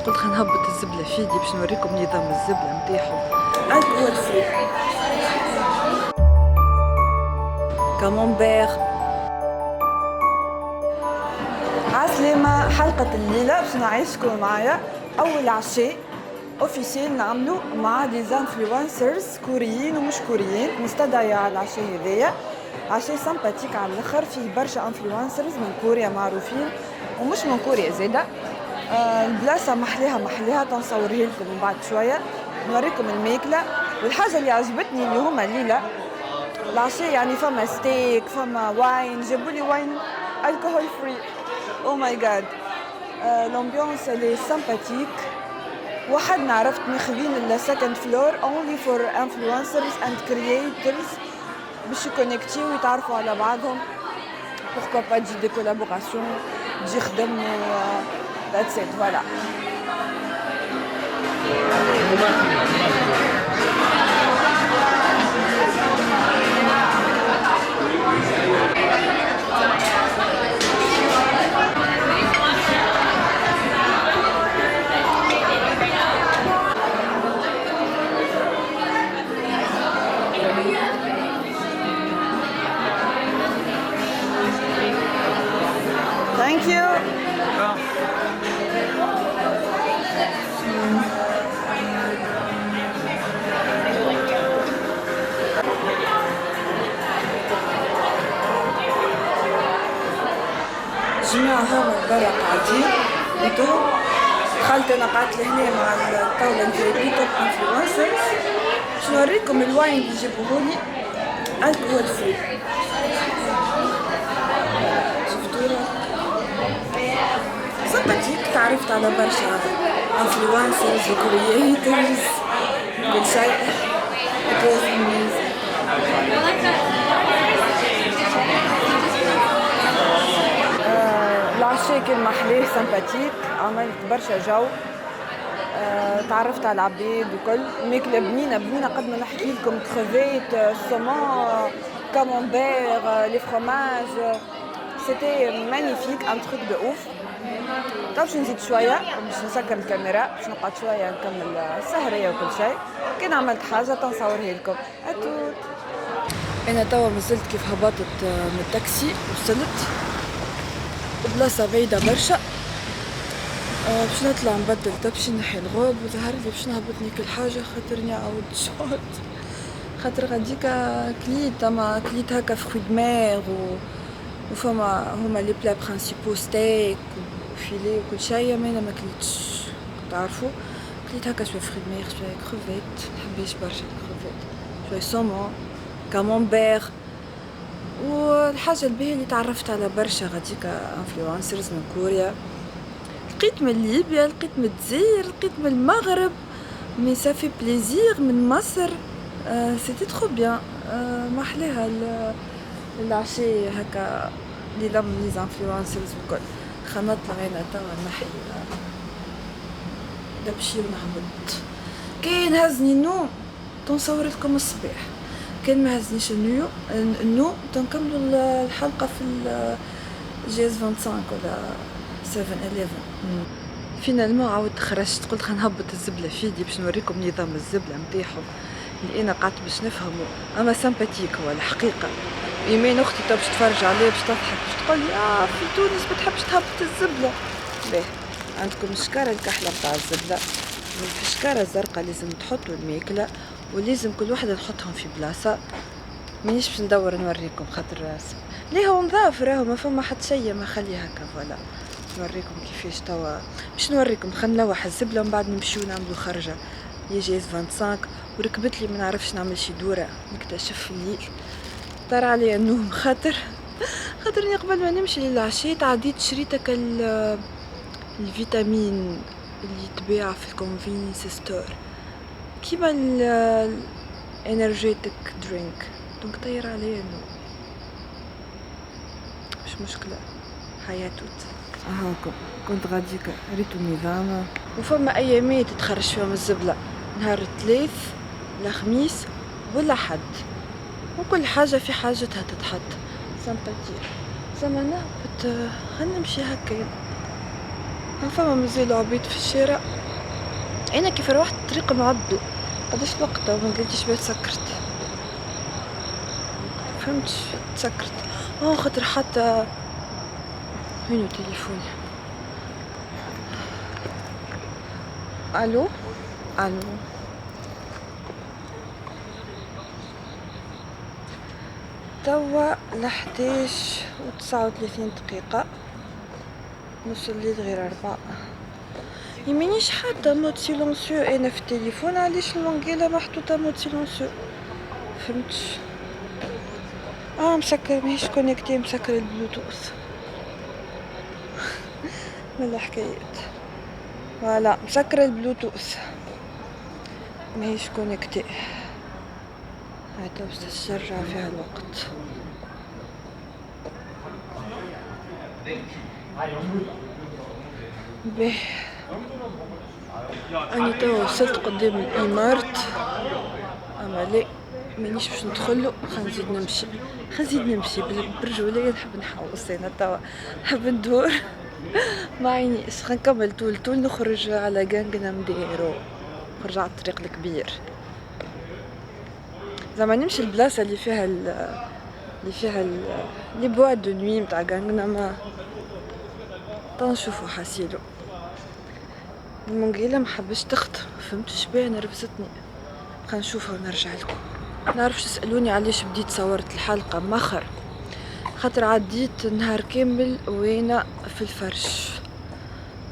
قلت خلينا نهبط الزبله في يدي باش نوريكم نظام الزبله نتاعهم. الكول فري كامونبير. عسلامة. حلقة الليلة باش نعيشكم معايا أول عشاء اوفيسيال نعملو مع دي انفلونسرز كوريين ومش كوريين، مستدعية على العشاء هذايا. عشاء سامباتيك على الاخر، فيه برشا انفلونسرز من كوريا معروفين ومش من كوريا زادا. البلاصة محليها تنصوريه لكم من بعد شوية، نوريكم الماكلة. والحاجة اللي عجبتني اللي هما الليلة العشاء، يعني فما ستيك، فما واين، جابولي واين الكحول فري. او ماي جاد، الامبيونس اللي سامباتيك. وحدنا عرفت ماخذين السكند فلور اونلي فور انفلونسرز اند كرييترز باش يكونيكتيو ويتعرفوا على بعضهم. pourquoi pas تجي دي كولابوراسيون، تجي يخدموا. that's it, voilà. Thank you. جماعة هما برا قاعدين انتو. دخلت انا قعدت لهنا مع الطاولة نتاع توب انفلونسرز باش نوريكم الواين اللي جابوهولي الكحول فري. شفتوها سامباتيك. تعرفت على برشا انفلونسرز وكرييترز كل شيء. العشاء كان محلاه سامباتيك، عملت برشا جو. تعرفت على العباد وكل. ماكلة بنينة قد ما نحكي لكم. كروفيت، سومون، كامونبير، لي فروماج. سيتي مانيفيك، ان تروك دو اوف. باش نزيد شويه باش نسكر الكاميرا باش نقعد شويه نكمل السهريه وكل شيء. كان عملت حاجه تنصورها لكم. اتوت. انا توا مازلت كيف هبطت من التاكسي وصلت بلاصه بعيده برشا. باش نطلع نبدل باش نحي الغوب وظهر لي باش نهبط ناكل حاجه خاطرني عاود شوط. خاطر غاديكا كليت اما كليت هكا فروي دماغ وفما هما لي بلا برينسيبو ستيك وفيلي وكل شيء. ما انا ما كليتش تعرفوا. كليت هكا شويه فروي دماغ، شويه كروفيت، محبيش برشا كروفيت، شويه سومون، كامونبير. والحاجه الباهيه اللي تعرفت على برشا غاديكا انفلونسرز من كوريا. لقيت من ليبيا، لقيت من الجزائر، لقيت من المغرب، مي سافي بليزير من مصر. سيتي ترو بيان. محلاها العشاء هكا لي لم لي انفلونسرز وكل. خلينا نطلع انا توا نحي دبشي ونهبط. كان هزني النوم تنصور لكم الصباح، كان ما هزنيش النوم تنكملوا الحلقه في الجاز 25 ولا 7-11. فينالمون عاودت خرجت، قلت خلينا نهبط الزبله في يدي باش نوريكم نظام الزبله نتاعهم اللي انا قعدت باش نفهمه. اما سامباتيك هو الحقيقه. ايمان اختي تو باش تفرج عليه باش تضحك باش تقول لي في تونس ما تحبش تهبط الزبله. باهي، عندكم الشكاره الكحله نتاع الزبله، في الشكاره الزرقاء لازم تحطوا الماكله ولازم كل واحده نحطهم في بلاصه. مانيش باش ندور نوريكم خاطر ليه هو نظاف راهو ما فما حتى شيء، ما خليه هكا. فوالا نوريكم كيفاش توا باش نوريكم. خلينا نلوح الزبله ومن بعد نمشيو نعملوا خرجه يجاز 25. وركبت لي ما نعرفش نعمل شي دوره نكتشف في الليل. طار عليا النوم خاطرني قبل ما نمشي للعشاء تعديت شريت هكا الفيتامين اللي يتباع في الكونفينينس ستور كيما الانرجيتك درينك. دونك طير عليا النوم، مش مشكله، حياتوت. هاكم كنت غاديكا ريتو النظام. وفما ايامات تخرج فيهم الزبله، نهار الثلاث، الخميس ولا حد، وكل حاجه في حاجتها تتحط. سامباتيك. زمان نهبط، خلينا نمشي هكا. فما مازالوا عبيد في الشارع. انا كيف روحت الطريق معدل قداش الوقت وما لقيتش بيت سكرت، فهمتش تسكرت خاطر حتى وينو تليفوني. الو الو توا ل11 و39 دقيقة، نص الليل غير 4. يمينيش حتى مود سيلونسيو انا في التليفون، علاش المونجيلا محطوطة مود سيلونسيو فهمتش. مسكر ماهيش كونيكتي، مسكر البلوتوث من الحكايات. فوالا مسكر البلوتوث ماهيش كونيكتي. هاي تو تشرع فيها الوقت. به اني توا وصلت قدام الإيمارت، اما لا مانيش باش ندخلو. خنزيد نمشي بالرجولية. نحب نحوس انا توا، نحب ندور ما عينيش. خنكمل طول نخرج على غانغنام دايرو، نخرج على الطريق الكبير زعما نمشي البلاصة اللي فيها لي بوا دو نوي نتاع غانغنام. تنشوفو حاسيلو المونجيلا محبش تخطر، فهمتش بيه نرفزتني. خنشوفها ونرجع لكم. نعرفش تسألوني علاش بديت صورت الحلقة مخر، خاطر عديت نهار كامل وانا في الفرش،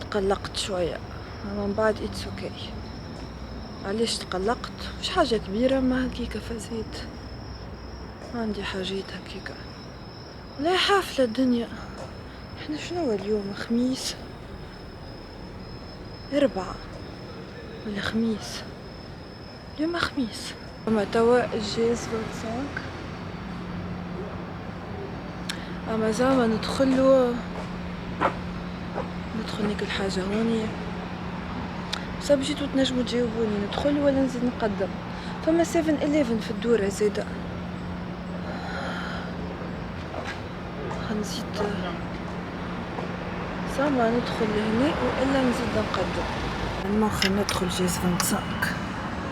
تقلقت شوية من بعد اتس اوكي. علاش تقلقت؟ مش حاجة كبيرة، ما هكيكا فزيت، عندي حاجات هكيكا. لا حافلة الدنيا. احنا شنو اليوم؟ خميس 4 ولا خميس؟ اليوم خميس. اما توا الجاز 25 اما زعما ندخل ناكل حاجة هوني. بصح جيتو تنجمو تجاوبوني ندخل ولا نزيد نقدم؟ فما 7-11 في الدورة زادا. خنزيد زعما ندخل لهنا والا نزيد نقدم. المخ ندخل جاز 25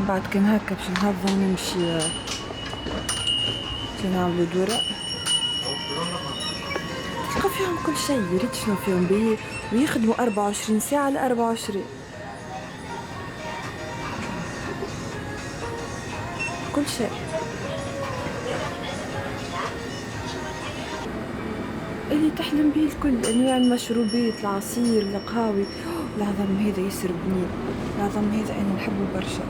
من بعد كان هكا باش نهضم نمشي نعملو دورة. تلقى فيهم كل شيء، ريت شنو فيهم بيه، ويخدموا 24 ساعة ل 24، كل شيء. اللي تحلم به الكل، انواع المشروبات، العصير، القهاوي. العظم هذا ياسر بنين، العظم هذا انا نحبه برشا،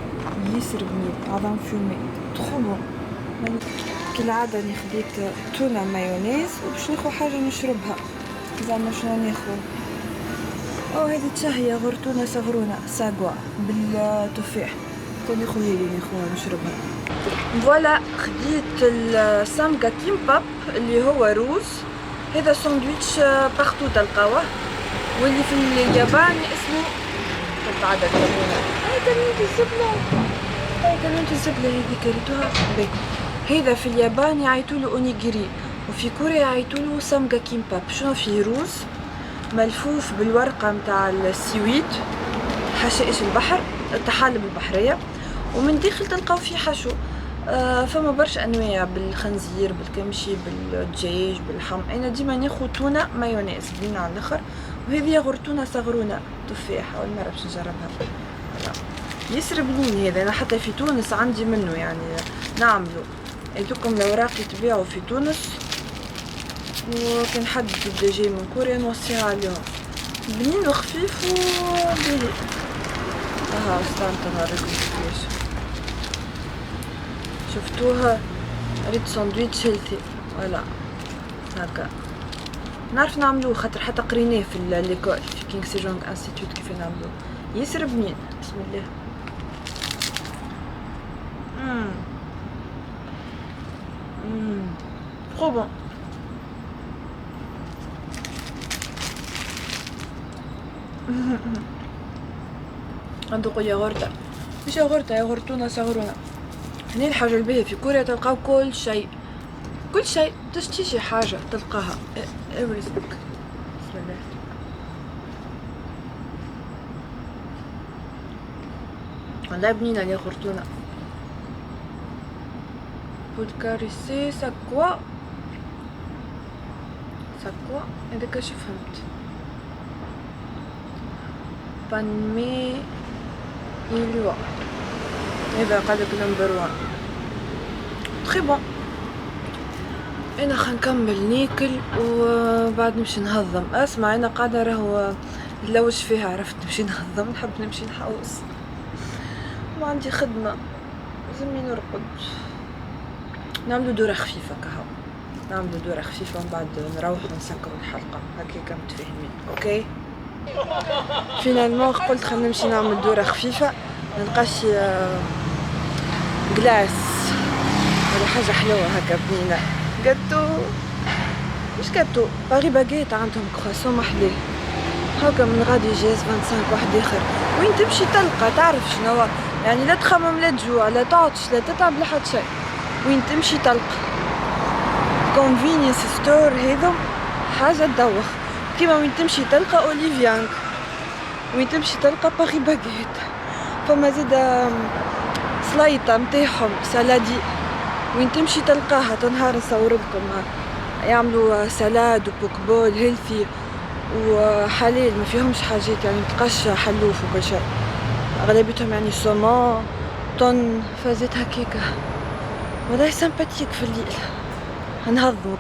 ياسر بنين. عظم فيومي تخوبو. كالعادة اني خديت تونة مايونيز وباش ناخو حاجة نشربها. زعما شنو ناخو؟ هذه تشهية غرتونة صغرونة ساقوا بالتفاح، تاني خويا اللي ناخوها نشربها. فوالا خديت السامكا كيمباب اللي هو روز. هذا ساندويتش باختو تلقاوه، واللي في اليابان اسمه تتعدى كمونة. هاي كمية الزبلة، هاي كمية الزبلة هذي كريتوها. هذا في اليابان يعيطولو اونيجيري، وفي كوريا يعيطولو سامكا كيمباب. شنو فيه؟ روز ملفوف بالورقة متاع السويد، حشائش البحر، الطحالب البحرية، ومن داخل تلقاو فيه حشو. فما برشا انواع، بالخنزير، بالكمشي، بالدجاج، بالحم. انا ديما ناخذ تونه مايونيز بنينه على الاخر، وهذه غرتونه صغرونه تفاح. اول مره باش نجربها، ياسر بنين هذا. انا حتى في تونس عندي منه يعني نعملو. هذوكم الاوراق يتباعوا في تونس، وكان حد جاي من كوريا نوصيها عليهم. بنين وخفيف وباهي. استنى نوريكم كيفاش شفتوها. ريت ساندويتش هيلثي ولا هكا. نعرف نعملوه خاطر حتى قريناه في ليكول في كينغ سيجونغ انستيتوت كيف نعملوه. ياسر بنين. بسم الله. trop bon. ندوقو ياغورتا، مش ياغورتا، ياغورتونا صغرونا. هنا الحاجة الباهية في كوريا تلقاو كل شيء، كل شيء تشتي شي حاجة تلقاها everything. بسم الله. والله بنينة اللي خرطونة. بولكاريسي ساكوا هذاك شو فهمت. بانمي إلوا هذا قالك نمبر 1 تخي بون. انا خنكمل ناكل وبعد نمشي نهضم. اسمع انا قاعده راهو نلوج فيها، عرفت نمشي نهضم، نحب نمشي نحوس، ما عندي خدمه لازمني نرقد. نعملو دورة خفيفه كهو، نعملو دورة خفيفه ومن بعد نروح ونسكروا الحلقه هكاك متفاهمين. اوكي فينالمون قلت خلينا نمشي نعمل دورة خفيفه، نلقاش جلاس ولا حاجه حلوه هكا بنينه. جاتو مش جاتو باري باغيت عندهم كرواسون محلاه هاكا من غادي جاز 25 واحد اخر. وين تمشي تلقى تعرف شنو يعني، لا تخمم لا تجوع لا تعطش لا تتعب لا حد شيء. وين تمشي تلقى كونفينينس ستور هذا حاجه تدوخ. كيما وين تمشي تلقى اوليفيانك، وين تمشي تلقى باري باغيت. فما زيد سلايطه متاعهم سالادي وين تمشي تلقاها. تنهار نصور لكم يعملوا سلاد وبوكبول هيلثي وحلال ما فيهمش حاجات يعني متلقاش حلوف وكل شيء، اغلبيتهم يعني سومون طن فازت هكاكا. والله سامباتيك في الليل نهضموا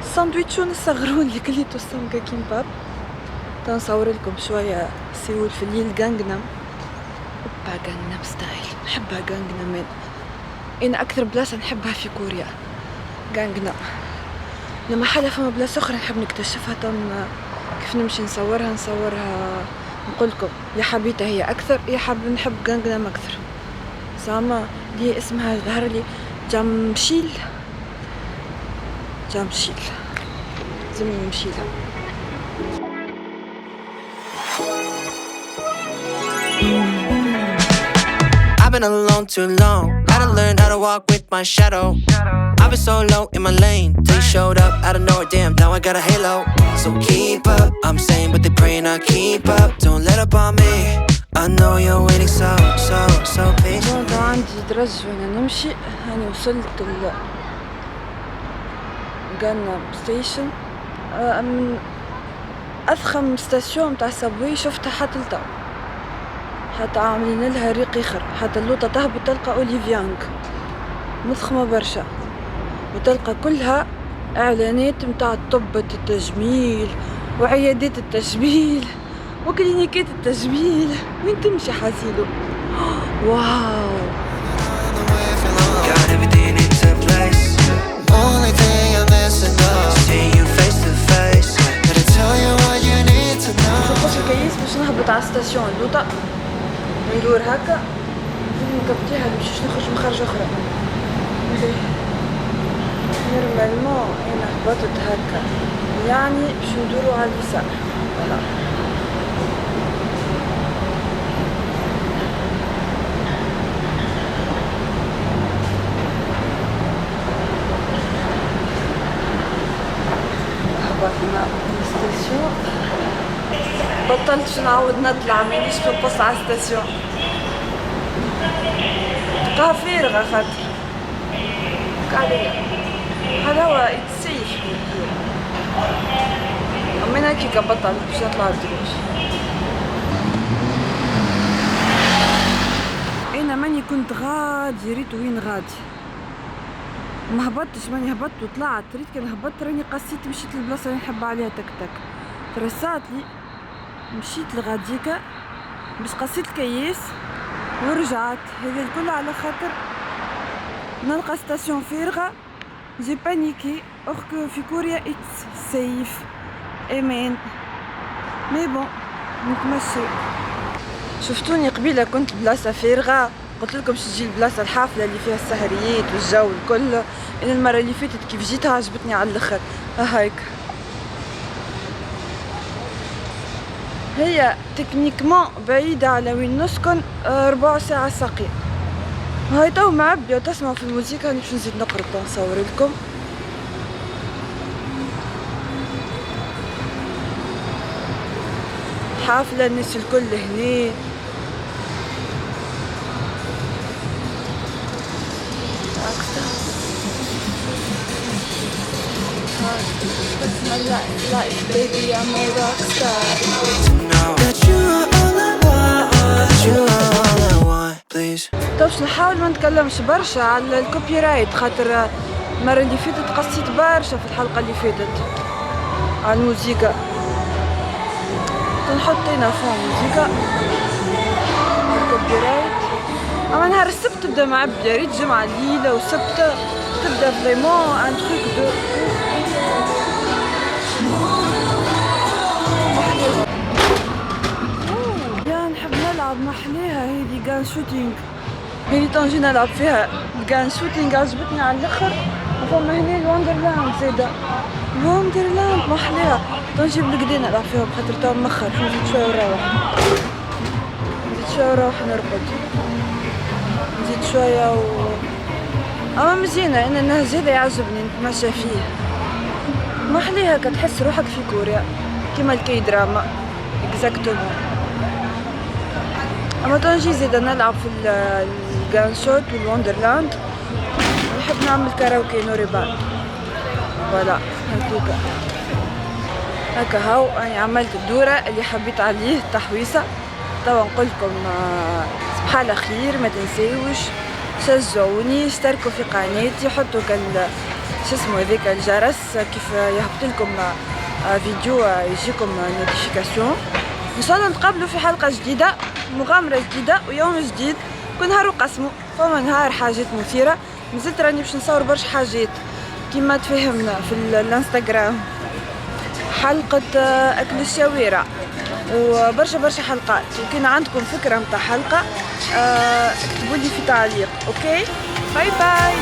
الساندويتشون الصغرون اللي كليتو السمكه كيمباب. تنصور لكم شويه سيول في الليل. غانغنام با غانغنام ستايل، نحبها غانغنام. انا اكثر بلاصه نحبها في كوريا غانغنام. لما حدا فما بلاصه اخرى نحب نكتشفها كيف نمشي نصورها نقولكم يا حبيتها هي اكثر يا نحب غانغنام اكثر. زعما دي اسمها ظهر لي جامشيل زمي نمشيلها. I've been alone too long. Gotta learn how to walk with my shadow. I've been so low in my lane till you showed up out of nowhere. Damn, now I got a halo. So keep up, I'm saying, but they praying I keep up. Don't let up on me. I know you're waiting so patient. عندي درج وانا نمشي. هاني وصلت غانغنام ستيشن، من اضخم ستاسيون متاع السبوي شفتها حتى لتو، حتى عاملين لها ريق اخر. حتى اللوطه تهبط تلقى اوليفيانك مضخمه برشا، وتلقى كلها اعلانات متاع طبة التجميل وعيادات التجميل وكلينيكات التجميل. وين تمشي حاسيلو واو. Got everything into place. Only thing I'm missing is seeing you face to face. Gotta tell you what you need to know. نخش الكيس باش نهبط على ستاسيون اللوطه، ندور هكا نكبتيها نمشيش نخرج من خرجه اخرى. نورمالمون انا هبطت هكا يعني باش ندورو على اليسار. فوالا هبطنا الستاسيون. بطلتش نعاود نطلع، مانيش نبص على الستاسيون، تلقاها فارغة خاطر عليا. هذا هو يتسيح أما هكي كبطل باش نطلع الدروج. انا ماني كنت غادي ريت وين غادي، ما هبطتش، ماني هبطت وطلعت. ريت كان هبطت راني قصيت مشيت للبلاصه اللي نحب عليها تك تك. ترسات لي مشيت لغاديكا باش قصيت الكياس ورجعت. هذا الكل على خاطر نلقى ستاسيون فارغه. جي بانيكي اخك في كوريا اتس سيف امان. مي بون نتمشي. شفتوني قبيله كنت بلاصه فارغه، قلت لكم تجي البلاصه الحافله اللي فيها السهريات والجو الكل. انا المره اللي فاتت كيف جيتها عجبتني على الاخر. هايك هي تكنيكمون بعيدة على وين نسكن 4 ساعة ساقية. هاي تو معبية وتسمعوا في الموسيقى. هاني باش نزيد نقرب نصور لكم. حافلة الناس الكل هنا Life, baby, I'm a rock star. To know that you are all I want, that you are all I want, please. طبش نحاول ما نتكلمش برشا على الكوبي رايت، خاطر المرة اللي فاتت قصيت برشا في الحلقة اللي فاتت على الموسيقى. نحط هنا فون موسيقى على الكوبي رايت. اما نهار السبت تبدا معبية، ريت جمعة الليلة وسبت تبدا فريمون ان تروك دو يا نحب نلعب محليها هذي جان شوتينغ. هذي طنجي نلعب فيها الجان شوتينغ، عجبتني على الاخر. وفما هنا الوندرلاند زادا، الوندرلاند محليها طنجي بالكدا نلعب فيها بخاطر تو مخر. نزيد شويه ونروح، نزيد شويه ونروح نرقد، نزيد شويه اما مزيانه. انا النهج هذا يعجبني نتمشى فيه محليها، كتحس روحك في كوريا كيما الكي دراما اكزاكتومون. اما طنجي زادا نلعب في الجان شوت والوندرلاند. نحب نعمل كاراوكي نوريبان. فوالا هكاكا هكا هاو اني عملت الدورة اللي حبيت عليه التحويسة. طبعا نقولكم صباح على خير، ما تنسيوش شجعوني، اشتركوا في قناتي، حطوا شسمو هذاك الجرس كيف يهبطلكم فيديو يجيكم نوتيفيكاسيون. ان شاء الله نتقابلوا في حلقة جديدة، مغامرة جديدة ويوم جديد. كل نهار وقسمه، فما نهار حاجات مثيرة. مازلت راني باش نصور برشا حاجات كيما تفهمنا في الانستغرام، حلقة أكل الشوارع وبرشا حلقات. وكان عندكم فكرة متاع حلقة اكتبوا لي في تعليق. اوكي باي باي.